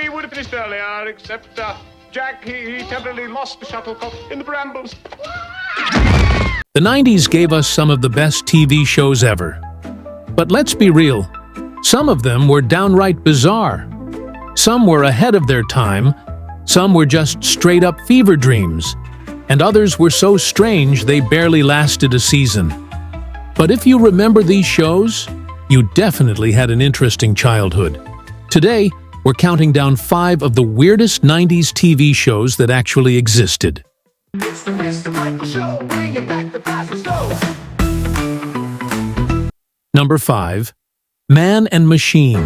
we would have finished earlier, except, Jack, he temporarily lost the shuttlecock in the brambles. The 90s gave us some of the best TV shows ever. But let's be real, some of them were downright bizarre. Some were ahead of their time, some were just straight-up fever dreams, and others were so strange they barely lasted a season. But if you remember these shows, you definitely had an interesting childhood. Today, we're counting down 5 of the weirdest 90s TV shows that actually existed. It's the Mr. Michael Show, bringing back the past shows. Number 5. Man and Machine.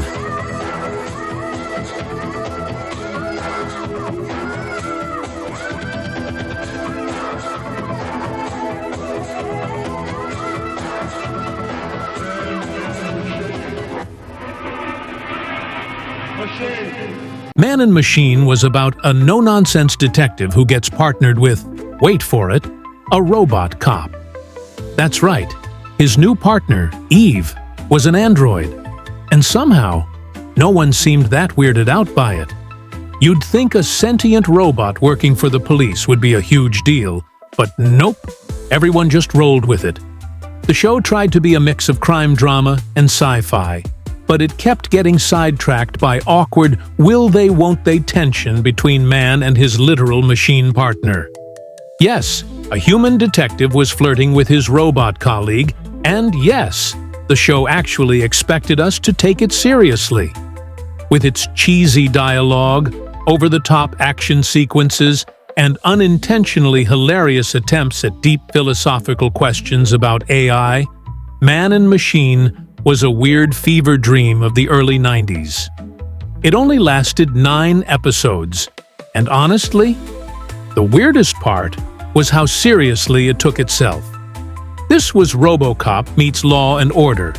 Man and Machine was about a no-nonsense detective who gets partnered with, wait for it, a robot cop. That's right, his new partner, Eve, was an android, and somehow, no one seemed that weirded out by it. You'd think a sentient robot working for the police would be a huge deal, but nope, everyone just rolled with it. The show tried to be a mix of crime drama and sci-fi, but it kept getting sidetracked by awkward will-they-won't-they tension between man and his literal machine partner. Yes, a human detective was flirting with his robot colleague, and yes, the show actually expected us to take it seriously. With its cheesy dialogue, over-the-top action sequences, and unintentionally hilarious attempts at deep philosophical questions about AI, Man and Machine was a weird fever dream of the early 90s. It only lasted 9 episodes, and honestly, the weirdest part was how seriously it took itself. This was RoboCop meets Law and Order,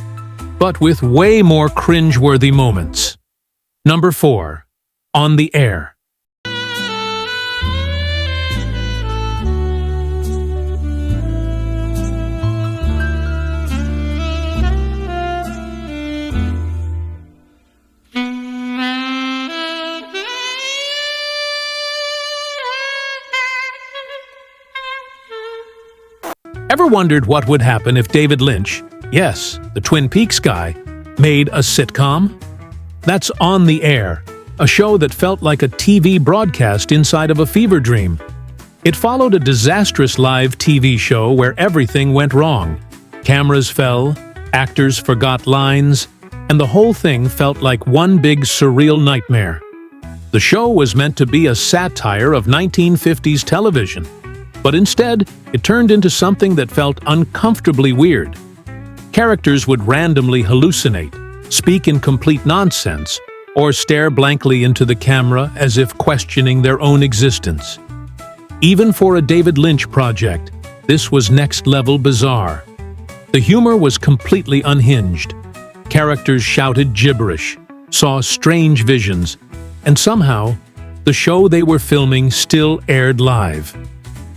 but with way more cringe-worthy moments. Number 4. On the Air. Ever wondered what would happen if David Lynch, yes, the Twin Peaks guy, made a sitcom? That's On the Air, a show that felt like a TV broadcast inside of a fever dream. It followed a disastrous live TV show where everything went wrong. Cameras fell, actors forgot lines, and the whole thing felt like one big surreal nightmare. The show was meant to be a satire of 1950s television, but instead, it turned into something that felt uncomfortably weird. Characters would randomly hallucinate, speak in complete nonsense, or stare blankly into the camera as if questioning their own existence. Even for a David Lynch project, this was next-level bizarre. The humor was completely unhinged. Characters shouted gibberish, saw strange visions, and somehow, the show they were filming still aired live.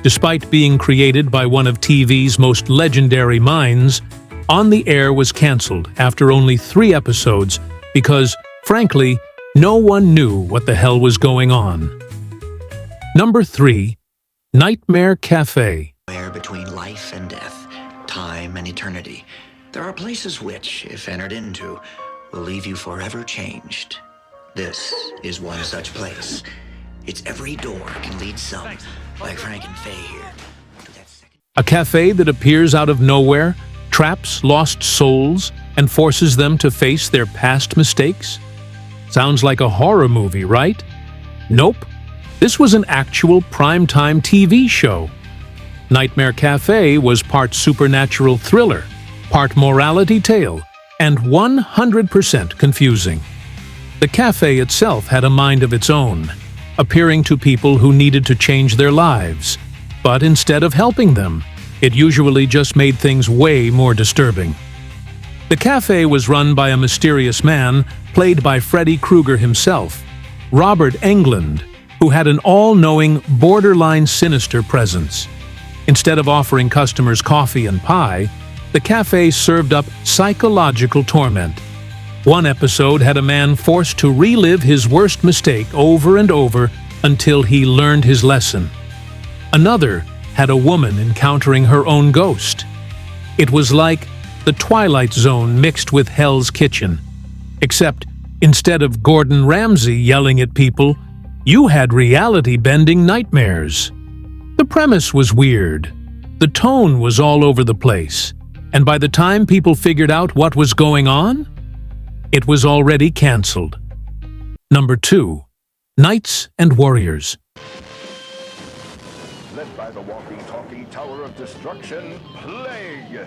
Despite being created by one of TV's most legendary minds, On the Air was cancelled after only 3 episodes because, frankly, no one knew what the hell was going on. Number 3. Nightmare Café. Between life and death, time and eternity, there are places which, if entered into, will leave you forever changed. This is one such place. Its every door can lead some, like Frank and Faye here, to that second. A cafe that appears out of nowhere, traps lost souls, and forces them to face their past mistakes? Sounds like a horror movie, right? Nope. This was an actual primetime TV show. Nightmare Café was part supernatural thriller, part morality tale, and 100% confusing. The cafe itself had a mind of its own, appearing to people who needed to change their lives. But instead of helping them, it usually just made things way more disturbing. The cafe was run by a mysterious man, played by Freddy Krueger himself, Robert Englund, who had an all-knowing, borderline sinister presence. Instead of offering customers coffee and pie, the cafe served up psychological torment. One episode had a man forced to relive his worst mistake over and over until he learned his lesson. Another had a woman encountering her own ghost. It was like the Twilight Zone mixed with Hell's Kitchen. Except, instead of Gordon Ramsay yelling at people, you had reality-bending nightmares. The premise was weird. The tone was all over the place. And by the time people figured out what was going on, it was already cancelled. Number 2. Knights and Warriors. Led by the walking-talking Tower of Destruction, Plague.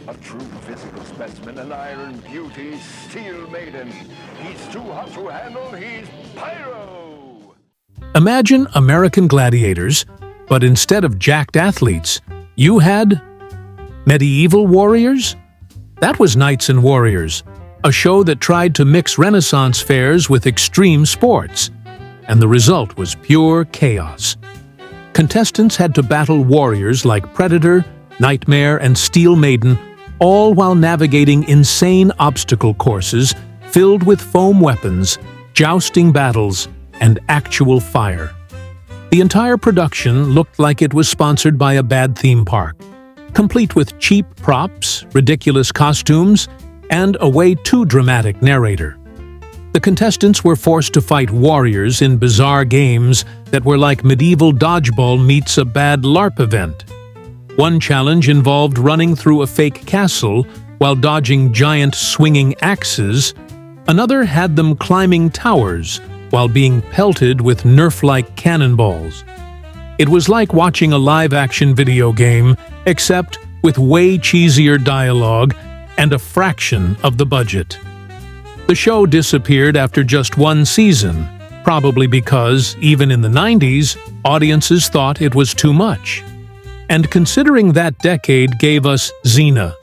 A true physical specimen, an iron beauty, steel maiden. He's too hot to handle, he's pyro! Imagine American gladiators, but instead of jacked athletes, you had medieval warriors? That was Knights and Warriors, a show that tried to mix Renaissance fairs with extreme sports, and the result was pure chaos. Contestants had to battle warriors like Predator, Nightmare, and Steel Maiden, all while navigating insane obstacle courses filled with foam weapons, jousting battles, and actual fire. The entire production looked like it was sponsored by a bad theme park, complete with cheap props, ridiculous costumes, and a way too dramatic narrator. The contestants were forced to fight warriors in bizarre games that were like medieval dodgeball meets a bad LARP event. One challenge involved running through a fake castle while dodging giant swinging axes. Another had them climbing towers while being pelted with Nerf-like cannonballs. It was like watching a live-action video game, except with way cheesier dialogue and a fraction of the budget. The show disappeared after just one season, probably because, even in the 90s, audiences thought it was too much. And considering that decade gave us Xena,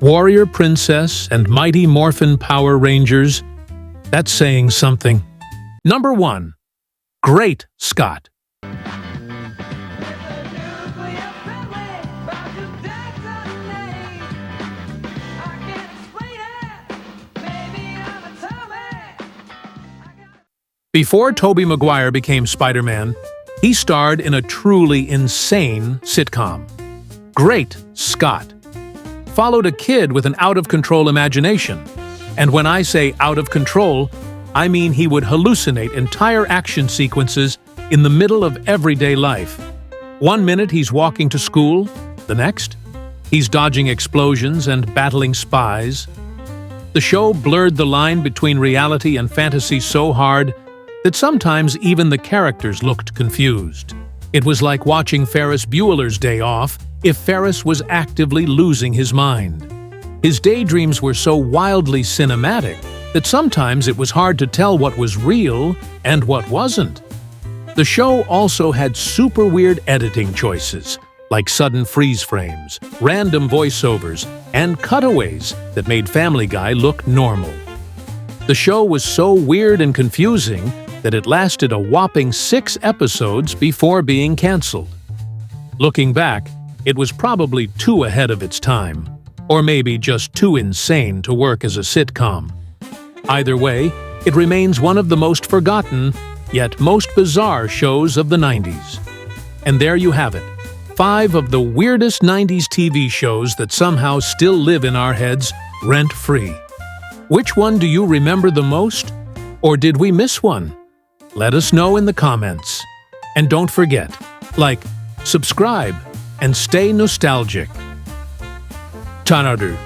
Warrior Princess, and Mighty Morphin Power Rangers, that's saying something. Number 1. Great Scott. Before Tobey Maguire became Spider-Man, he starred in a truly insane sitcom. Great Scott followed a kid with an out-of-control imagination. And when I say out of control, I mean he would hallucinate entire action sequences in the middle of everyday life. One minute he's walking to school, the next, he's dodging explosions and battling spies. The show blurred the line between reality and fantasy so hard that sometimes even the characters looked confused. It was like watching Ferris Bueller's Day Off if Ferris was actively losing his mind. His daydreams were so wildly cinematic that sometimes it was hard to tell what was real and what wasn't. The show also had super weird editing choices, like sudden freeze frames, random voiceovers, and cutaways that made Family Guy look normal. The show was so weird and confusing that it lasted a whopping 6 episodes before being canceled. Looking back, it was probably too ahead of its time, or maybe just too insane to work as a sitcom. Either way, it remains one of the most forgotten, yet most bizarre shows of the 90s. And there you have it, 5 of the weirdest 90s TV shows that somehow still live in our heads rent-free. Which one do you remember the most? Or did we miss one? Let us know in the comments. And don't forget, like, subscribe, and stay nostalgic. Tanrıdır.